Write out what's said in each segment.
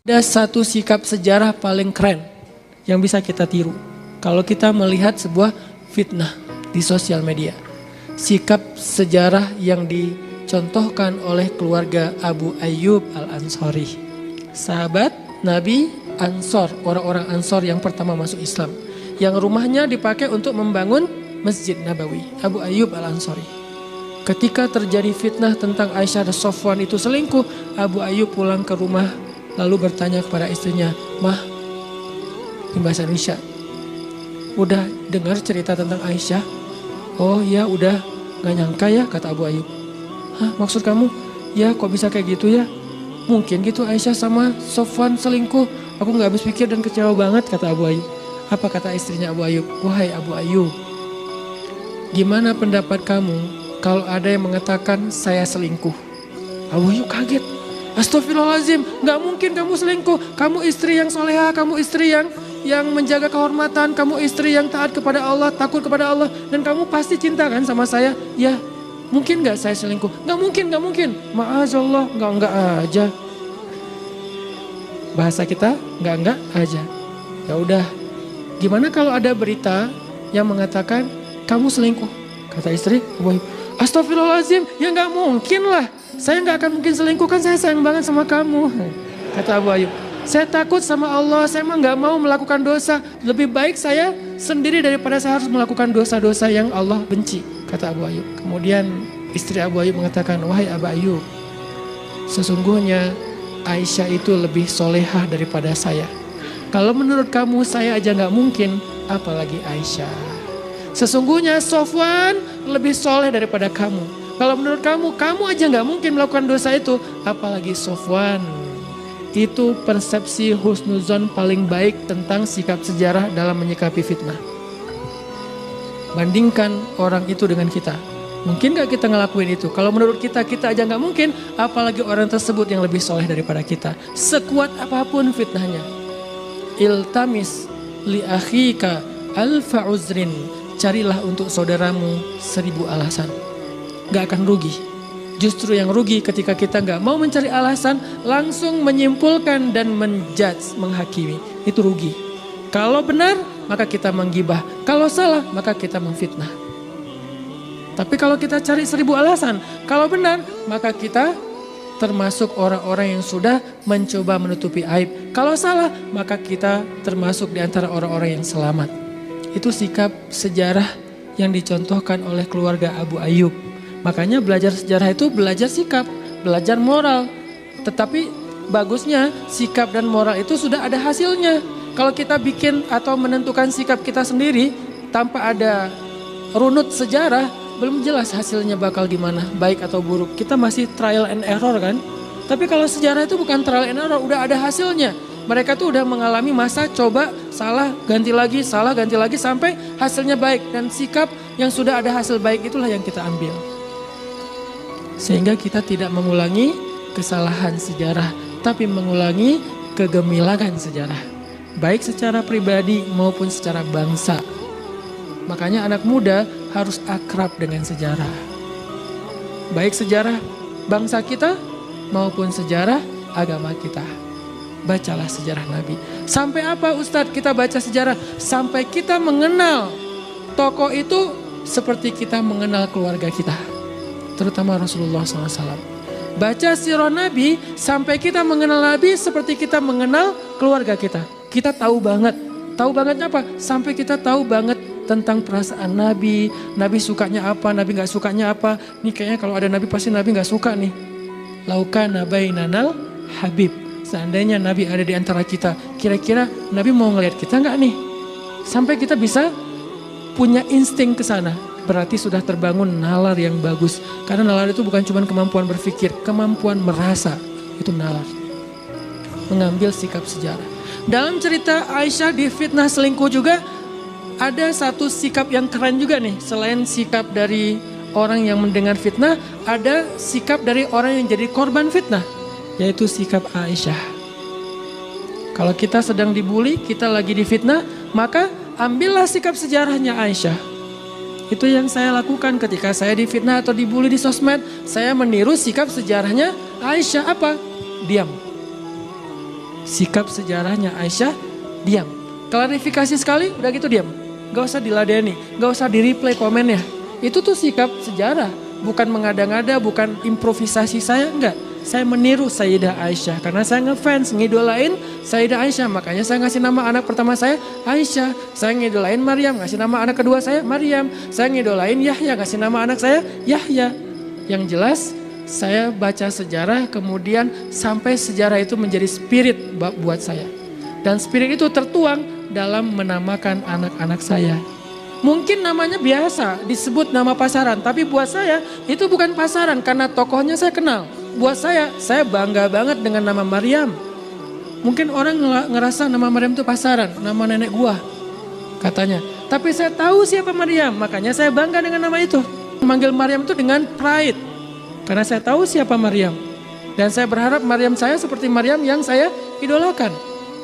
Ada satu sikap sejarah paling keren yang bisa kita tiru. Kalau kita melihat sebuah fitnah di sosial media. Sikap sejarah yang dicontohkan oleh keluarga Abu Ayyub Al-Ansari. Sahabat Nabi Ansor, orang-orang Ansor yang pertama masuk Islam. Yang rumahnya dipakai untuk membangun Masjid Nabawi. Abu Ayyub Al-Ansari. Ketika terjadi fitnah tentang Aisyah dan Sofwan itu selingkuh, Abu Ayyub pulang ke rumah lalu bertanya kepada istrinya, "Mah," di bahasa Indonesia, "udah dengar cerita tentang Aisyah?" "Oh ya udah, gak nyangka ya," kata Abu Ayyub. "Hah, maksud kamu? Ya kok bisa kayak gitu ya? Mungkin gitu Aisyah sama Sofwan selingkuh. Aku gak habis pikir dan kecewa banget," kata Abu Ayyub. Apa kata istrinya Abu Ayyub? "Wahai Abu Ayyub, gimana pendapat kamu kalau ada yang mengatakan saya selingkuh?" Abu Ayyub kaget. "Astagfirullahaladzim, gak mungkin kamu selingkuh. Kamu istri yang soleha, kamu istri yang menjaga kehormatan, kamu istri yang taat kepada Allah, takut kepada Allah. Dan kamu pasti cinta kan sama saya? Ya, mungkin gak saya selingkuh?" "Gak mungkin, gak mungkin." "Ma'azallah, enggak aja." Bahasa kita, enggak aja. Ya udah, gimana kalau ada berita yang mengatakan kamu selingkuh? Kata istri Abu Ayyub, "Astagfirullahaladzim, ya gak mungkin lah. Saya gak akan mungkin selingkuh, kan saya sayang banget sama kamu." Kata Abu Ayyub, "Saya takut sama Allah, saya emang gak mau melakukan dosa. Lebih baik saya sendiri daripada saya harus melakukan dosa-dosa yang Allah benci." Kata Abu Ayyub. Kemudian istri Abu Ayyub mengatakan, "Wahai Abu Ayyub, sesungguhnya Aisyah itu lebih solehah daripada saya. Kalau menurut kamu saya aja gak mungkin, apalagi Aisyah. Sesungguhnya Sofwan lebih soleh daripada kamu. Kalau menurut kamu, kamu aja gak mungkin melakukan dosa itu, apalagi Sofwan." Itu persepsi husnuzon paling baik tentang sikap sejarah dalam menyikapi fitnah. Bandingkan orang itu dengan kita. Mungkin gak kita ngelakuin itu? Kalau menurut kita aja gak mungkin, apalagi orang tersebut yang lebih soleh daripada kita. Sekuat apapun fitnahnya. Iltamis li akhika alfa uzrin. Carilah untuk saudaramu 1000 alasan. Gak akan rugi. Justru yang rugi ketika kita gak mau mencari alasan, langsung menyimpulkan dan menjudge, menghakimi. Itu rugi. Kalau benar, maka kita menggibah. Kalau salah, maka kita memfitnah. Tapi kalau kita cari 1000 alasan, kalau benar, maka kita termasuk orang-orang yang sudah mencoba menutupi aib. Kalau salah, maka kita termasuk di antara orang-orang yang selamat. Itu sikap sejarah yang dicontohkan oleh keluarga Abu Ayyub. Makanya belajar sejarah itu belajar sikap, belajar moral. Tetapi bagusnya sikap dan moral itu sudah ada hasilnya. Kalau kita bikin atau menentukan sikap kita sendiri tanpa ada runut sejarah, belum jelas hasilnya bakal gimana, baik atau buruk. Kita masih trial and error kan. Tapi kalau sejarah itu bukan trial and error, udah ada hasilnya. Mereka tuh udah mengalami masa coba, salah, ganti lagi sampai hasilnya baik. Dan sikap yang sudah ada hasil baik itulah yang kita ambil. Sehingga kita tidak mengulangi kesalahan sejarah, tapi mengulangi kegemilangan sejarah. Baik secara pribadi maupun secara bangsa. Makanya anak muda harus akrab dengan sejarah. Baik sejarah bangsa kita maupun sejarah agama kita. Bacalah sejarah Nabi. Sampai apa Ustadz kita baca sejarah? Sampai kita mengenal tokoh itu seperti kita mengenal keluarga kita. Terutama Rasulullah SAW. Baca sirah Nabi sampai kita mengenal Nabi seperti kita mengenal keluarga kita. Kita tahu banget. Tahu bangetnya apa? Sampai kita tahu banget tentang perasaan Nabi. Nabi sukanya apa, Nabi gak sukanya apa. Nih kayaknya kalau ada Nabi pasti Nabi gak suka nih. Laukana bainanal habib. Seandainya Nabi ada di antara kita, kira-kira Nabi mau ngelihat kita gak nih? Sampai kita bisa punya insting ke sana. Berarti sudah terbangun nalar yang bagus. Karena nalar itu bukan cuma kemampuan berpikir, kemampuan merasa. Itu nalar. Mengambil sikap sejarah. Dalam cerita Aisyah di fitnah selingkuh juga, ada satu sikap yang keren juga nih. Selain sikap dari orang yang mendengar fitnah, ada sikap dari orang yang jadi korban fitnah. Yaitu sikap Aisyah. Kalau kita sedang dibully, kita lagi difitnah, maka ambillah sikap sejarahnya Aisyah. Itu yang saya lakukan ketika saya difitnah atau dibully di sosmed. Saya meniru sikap sejarahnya Aisyah. Apa? Diam. sikap sejarahnya Aisyah, diam. Klarifikasi sekali, udah gitu diam. Gak usah diladeni, gak usah di-replay komennya. Itu tuh sikap sejarah, bukan mengada-ngada, bukan improvisasi saya, enggak. Saya meniru Sayyidah Aisyah karena saya ngefans, ngidolain Sayyidah Aisyah. Makanya saya ngasih nama anak pertama saya Aisyah. Saya ngidolain Maryam, ngasih nama anak kedua saya Maryam. Saya ngidolain Yahya, ngasih nama anak saya Yahya. Yang jelas saya baca sejarah kemudian sampai sejarah itu menjadi spirit buat saya. Dan spirit itu tertuang dalam menamakan anak-anak saya. Mungkin namanya biasa, disebut nama pasaran. Tapi buat saya itu bukan pasaran karena tokohnya saya kenal. Buat saya bangga banget dengan nama Maryam. Mungkin orang ngerasa nama Maryam itu pasaran, nama nenek gua katanya. Tapi saya tahu siapa Maryam, makanya saya bangga dengan nama itu. Memanggil Maryam itu dengan pride. Karena saya tahu siapa Maryam. Dan saya berharap Maryam saya seperti Maryam yang saya idolakan.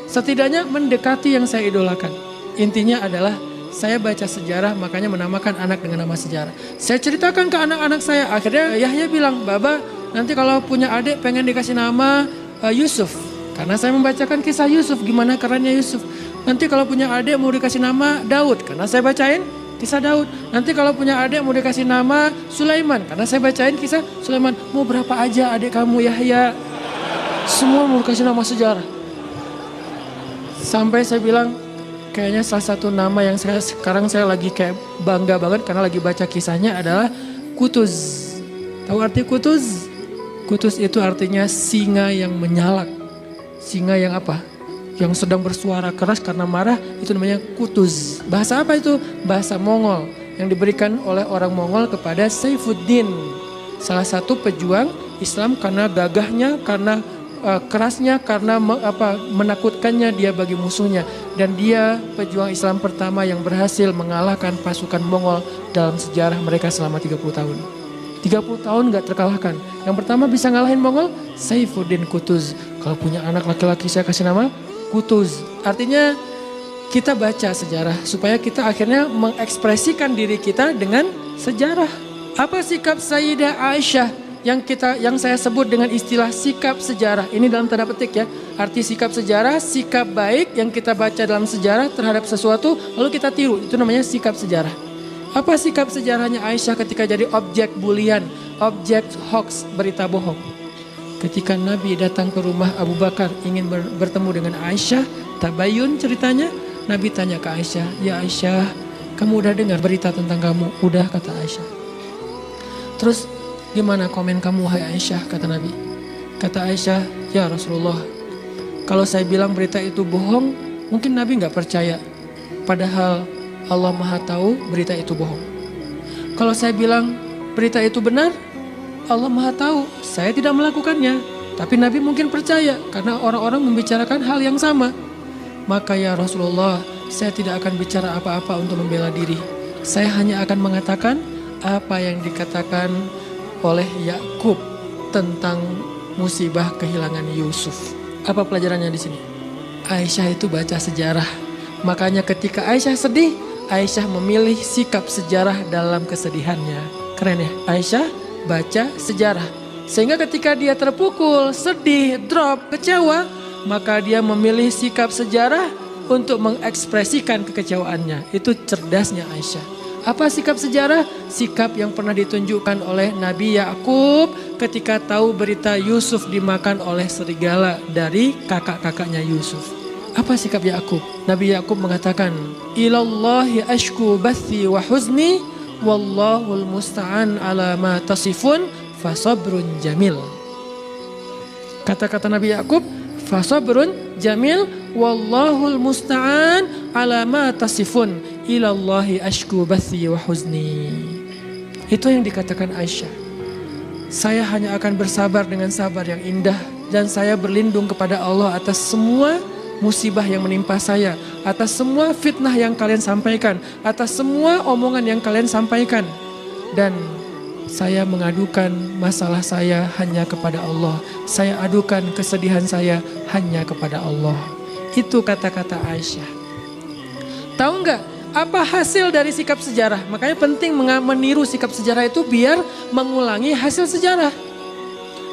Setidaknya mendekati yang saya idolakan. Intinya adalah saya baca sejarah, makanya menamakan anak dengan nama sejarah. Saya ceritakan ke anak-anak saya. Akhirnya Yahya bilang, Baba nanti kalau punya adik pengen dikasih nama Yusuf. Karena saya membacakan kisah Yusuf, gimana kerennya Yusuf. Nanti kalau punya adik mau dikasih nama Daud. Karena saya bacain kisah Daud. Nanti kalau punya adik mau dikasih nama Sulaiman. Karena saya bacain kisah Sulaiman. Mau berapa aja adik kamu Yahya. Semua mau dikasih nama sejarah. Sampai saya bilang, kayaknya salah satu nama yang sekarang saya lagi kayak bangga banget karena lagi baca kisahnya adalah Kutuz. Tahu arti Kutuz? Kutuz itu artinya singa yang menyalak. Singa yang apa? Yang sedang bersuara keras karena marah, itu namanya Kutuz. Bahasa apa itu? Bahasa Mongol yang diberikan oleh orang Mongol kepada Saifuddin. Salah satu pejuang Islam karena gagahnya, karena kerasnya, karena menakutkannya dia bagi musuhnya. Dan dia pejuang Islam pertama yang berhasil mengalahkan pasukan Mongol dalam sejarah mereka selama 30 tahun. 30 tahun gak terkalahkan. Yang pertama bisa ngalahin Mongol, Saifuddin Kutuz. Kalau punya anak laki-laki saya kasih nama Kutuz. Artinya kita baca sejarah supaya kita akhirnya mengekspresikan diri kita dengan sejarah. Apa sikap Sayyidah Aisyah yang saya sebut dengan istilah sikap sejarah? Ini dalam tanda petik ya. Arti sikap sejarah, sikap baik yang kita baca dalam sejarah terhadap sesuatu lalu kita tiru. Itu namanya sikap sejarah. Apa sikap sejarahnya Aisyah ketika jadi objek bulian, objek hoax, berita bohong? Ketika Nabi datang ke rumah Abu Bakar ingin bertemu dengan Aisyah, tabayun ceritanya, Nabi tanya ke Aisyah, ya Aisyah, kamu udah dengar berita tentang kamu? Udah, kata Aisyah. Terus gimana komen kamu hai Aisyah, kata Nabi. Kata Aisyah, ya Rasulullah, kalau saya bilang berita itu bohong, mungkin Nabi gak percaya. Padahal Allah Maha tahu berita itu bohong. Kalau saya bilang berita itu benar, Allah Maha tahu saya tidak melakukannya. Tapi Nabi mungkin percaya karena orang-orang membicarakan hal yang sama. Maka ya Rasulullah, saya tidak akan bicara apa-apa untuk membela diri. Saya hanya akan mengatakan apa yang dikatakan oleh Yakub tentang musibah kehilangan Yusuf. Apa pelajarannya di sini? Aisyah itu baca sejarah. Makanya ketika Aisyah sedih, Aisyah memilih sikap sejarah dalam kesedihannya. Keren ya? Aisyah baca sejarah. Sehingga ketika dia terpukul, sedih, drop, kecewa, maka dia memilih sikap sejarah untuk mengekspresikan kekecewaannya. Itu cerdasnya Aisyah. Apa sikap sejarah? Sikap yang pernah ditunjukkan oleh Nabi Yakub ketika tahu berita Yusuf dimakan oleh serigala dari kakak-kakaknya Yusuf. Apa sikap Yakub? Nabi Yakub mengatakan, ilallahi ashku bathi wa huzni wallahul musta'an ala ma tasifun fasabrun jamil. Kata-kata Nabi Yakub, fasabrun jamil wallahul musta'an ala ma tasifun ilallahi ashku bathi wa huzni. Itu yang dikatakan Aisyah. Saya hanya akan bersabar dengan sabar yang indah dan saya berlindung kepada Allah atas semua musibah yang menimpa saya, atas semua fitnah yang kalian sampaikan, atas semua omongan yang kalian sampaikan. Dan saya mengadukan masalah saya hanya kepada Allah. Saya adukan kesedihan saya hanya kepada Allah. Itu kata-kata Aisyah. Tahu nggak apa hasil dari sikap sejarah? Makanya penting meniru sikap sejarah itu biar mengulangi hasil sejarah.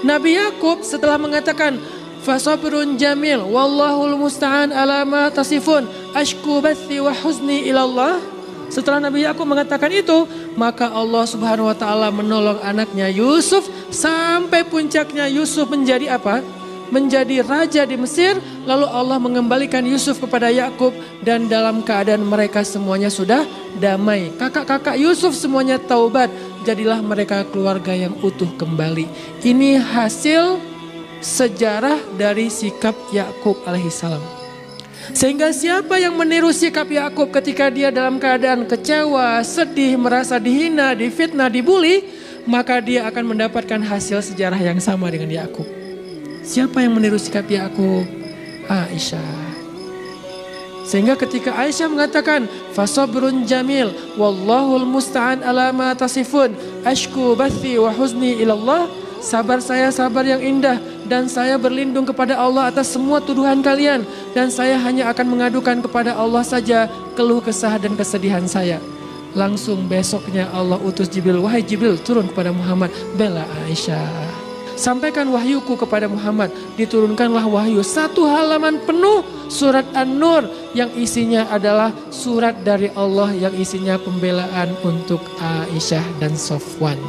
Nabi Yakub setelah mengatakan fasabrun jamil wallahul musta'an ala ma tasifun ashku bathi wa huzni ilallah. Setelah Nabi Yakub mengatakan itu, maka Allah Subhanahu wa taala menolong anaknya Yusuf sampai puncaknya Yusuf menjadi apa? Menjadi raja di Mesir. Lalu Allah mengembalikan Yusuf kepada Yakub dan dalam keadaan mereka semuanya sudah damai. Kakak-kakak Yusuf semuanya taubat, jadilah mereka keluarga yang utuh kembali. Ini hasil sejarah dari sikap Yakub alaihissalam. Sehingga siapa yang meniru sikap Yakub ketika dia dalam keadaan kecewa, sedih, merasa dihina, difitnah, dibully, maka dia akan mendapatkan hasil sejarah yang sama dengan Yakub. Siapa yang meniru sikap Yakub? Aisyah. Sehingga ketika Aisyah mengatakan fasabrun jamil wallahul musta'an ala ma tasifun ashku bathi wa huzni ilallah, sabar saya sabar yang indah dan saya berlindung kepada Allah atas semua tuduhan kalian dan saya hanya akan mengadukan kepada Allah saja keluh kesah dan kesedihan saya. Langsung besoknya Allah utus Jibril, wahai Jibril turun kepada Muhammad, bela Aisyah. Sampaikan wahyuku kepada Muhammad. Diturunkanlah wahyu 1 halaman penuh surat An-Nur yang isinya adalah surat dari Allah yang isinya pembelaan untuk Aisyah dan Sofwan.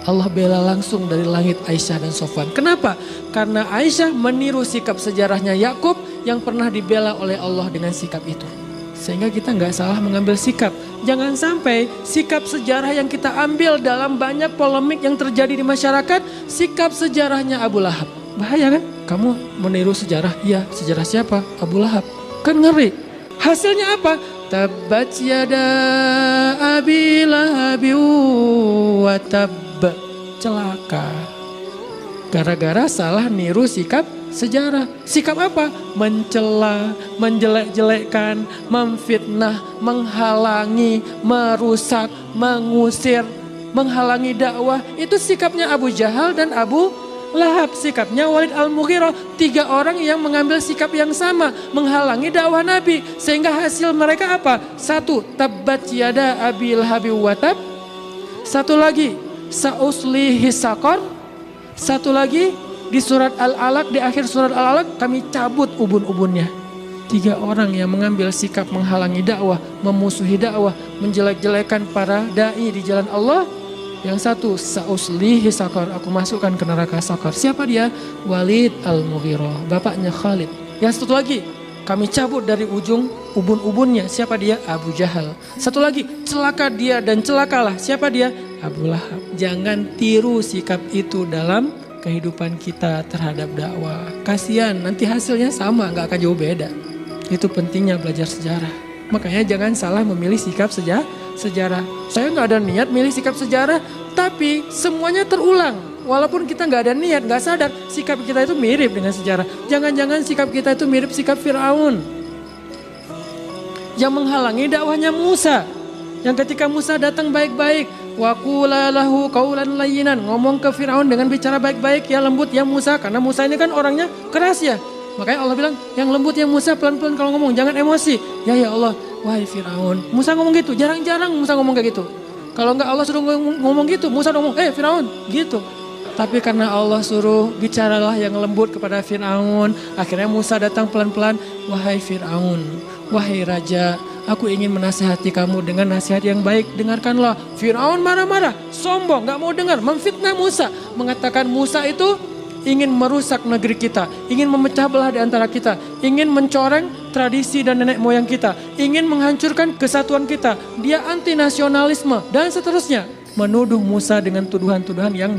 Allah bela langsung dari langit Aisyah dan Sofwan. Kenapa? Karena Aisyah meniru sikap sejarahnya Yakub yang pernah dibela oleh Allah dengan sikap itu. Sehingga kita nggak salah mengambil sikap. Jangan sampai sikap sejarah yang kita ambil dalam banyak polemik yang terjadi di masyarakat, sikap sejarahnya Abu Lahab. Bahaya kan? Kamu meniru sejarah, iya sejarah siapa? Abu Lahab. Kan ngeri. Hasilnya apa? Tabbat yada abi lahabi wa tab. Celaka. Gara-gara salah niru sikap sejarah. Sikap apa? Mencela, menjelek-jelekkan, memfitnah, menghalangi, merusak, mengusir, menghalangi dakwah. Itu sikapnya Abu Jahal dan Abu Lahab. Sikapnya Walid Al-Mughirah. 3 orang yang mengambil sikap yang sama, menghalangi dakwah Nabi. Sehingga hasil mereka apa? 1. Tabbat yada abil habi watab. 1 lagi, sa'uslihi saqar. 1 lagi di surat Al-Alaq, di akhir surat Al-Alaq kami cabut ubun-ubunnya. 3 orang yang mengambil sikap menghalangi dakwah, memusuhi dakwah, menjelek-jelekan para dai di jalan Allah. Yang 1 sa'uslihi saqar, aku masukkan ke neraka saqar. Siapa dia? Walid Al-Mughirah, bapaknya Khalid. Yang 1 lagi, kami cabut dari ujung ubun-ubunnya. Siapa dia? Abu Jahal. 1 lagi, celaka dia dan celakalah. Siapa dia? Abu Lahab. Jangan tiru sikap itu dalam kehidupan kita terhadap dakwah. Kasihan, nanti hasilnya sama, gak akan jauh beda. Itu pentingnya belajar sejarah. Makanya jangan salah memilih sikap sejarah. Saya gak ada niat milih sikap sejarah, tapi semuanya terulang. Walaupun kita gak ada niat, gak sadar, sikap kita itu mirip dengan sejarah. Jangan-jangan sikap kita itu mirip sikap Fir'aun yang menghalangi dakwahnya Musa. Yang ketika Musa datang baik-baik, wa qula lahu qaulan layyinan, ngomong ke Firaun dengan bicara baik-baik, ya lembut ya Musa, karena Musa ini kan orangnya keras ya. Makanya Allah bilang, yang lembut ya Musa, pelan-pelan kalau ngomong, jangan emosi. Ya Allah, wahai Firaun. Musa ngomong gitu, jarang-jarang Musa ngomong kayak gitu. Kalau enggak Allah suruh ngomong gitu, Musa ngomong, Firaun, gitu. Tapi karena Allah suruh bicaralah yang lembut kepada Firaun, akhirnya Musa datang pelan-pelan, wahai Firaun, wahai raja, aku ingin menasihati kamu dengan nasihat yang baik, dengarkanlah. Firaun marah-marah, sombong, gak mau dengar, memfitnah Musa. Mengatakan Musa itu ingin merusak negeri kita, ingin memecah belah di antara kita, ingin mencoreng tradisi dan nenek moyang kita, ingin menghancurkan kesatuan kita. Dia anti nasionalisme dan seterusnya. Menuduh Musa dengan tuduhan-tuduhan yang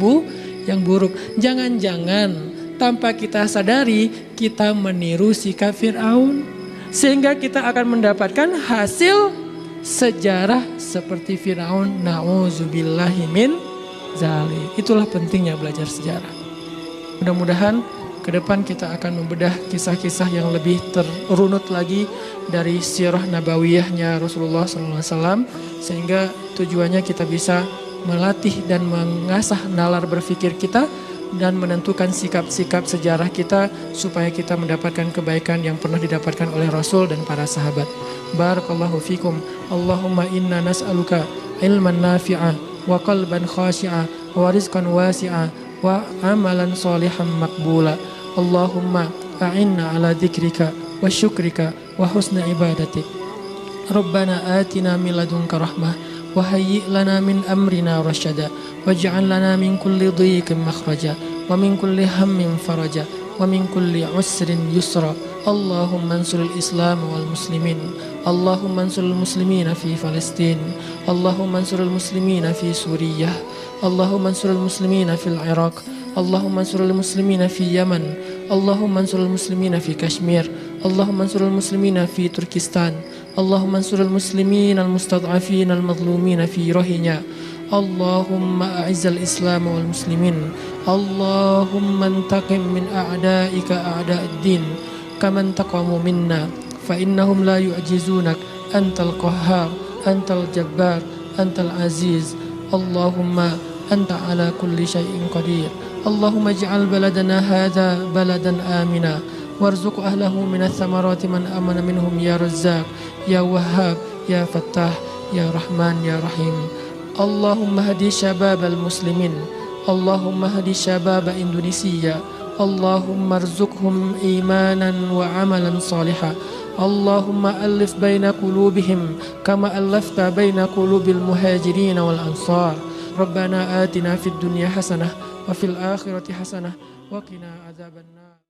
buruk. Jangan-jangan tanpa kita sadari kita meniru sikap Fir'aun. Sehingga kita akan mendapatkan hasil sejarah seperti Fir'aun. Na'udzubillahi min zalik. Itulah pentingnya belajar sejarah. Mudah-mudahan ke depan kita akan membedah kisah-kisah yang lebih terunut lagi dari sirah nabawiyahnya Rasulullah SAW. Sehingga tujuannya kita bisa melatih dan mengasah nalar berpikir kita dan menentukan sikap-sikap sejarah kita supaya kita mendapatkan kebaikan yang pernah didapatkan oleh Rasul dan para sahabat. Barakallahu fikum. Allahumma inna nas'aluka ilman nafi'a wa qalban khashi'a wa rizqan wasi'a وعملا صالحا مقبولا. اللهم أعنا على ذكرك وشكرك وحسن عبادتك. ربنا آتنا من لدنك رحمة وهيئ لنا من أمرنا رشدا واجعل لنا من كل ضيق مخرجا ومن كل هم فرجا ومن كل عسر يسرا. اللهم انصر الإسلام والمسلمين. اللهم انصر المسلمين في فلسطين. اللهم انصر المسلمين في سوريا. اللهم انصر المسلمين في العراق. اللهم انصر المسلمين في يمن. اللهم انصر المسلمين في كشمير. اللهم انصر المسلمين في تركستان. اللهم انصر المسلمين المستضعفين المظلومين في روهينيا. اللهم أعز الإسلام والمسلمين. اللهم انتقم من أعدائك أعداء الدين كما انتقموا منا فإنهم لا يعجزونك. أنت القهار، أنت الجبار، أنت العزيز. اللهم أنت على كل شيء قدير. اللهم اجعل بلدنا هذا بلدا آمنا وارزق أهله من الثمرات من آمن منهم يا رزاق يا وهاب يا فتاح يا رحمن يا رحيم. اللهم هدي شباب المسلمين. اللهم هدي شباب إندونيسيا. اللهم ارزقهم إيمانا وعملا صالحا. اللهم ألف بين قلوبهم كما ألفت بين قلوب المهاجرين والأنصار. ربنا آتنا في الدنيا حسنة وفي الآخرة حسنة وقنا عذاب النار.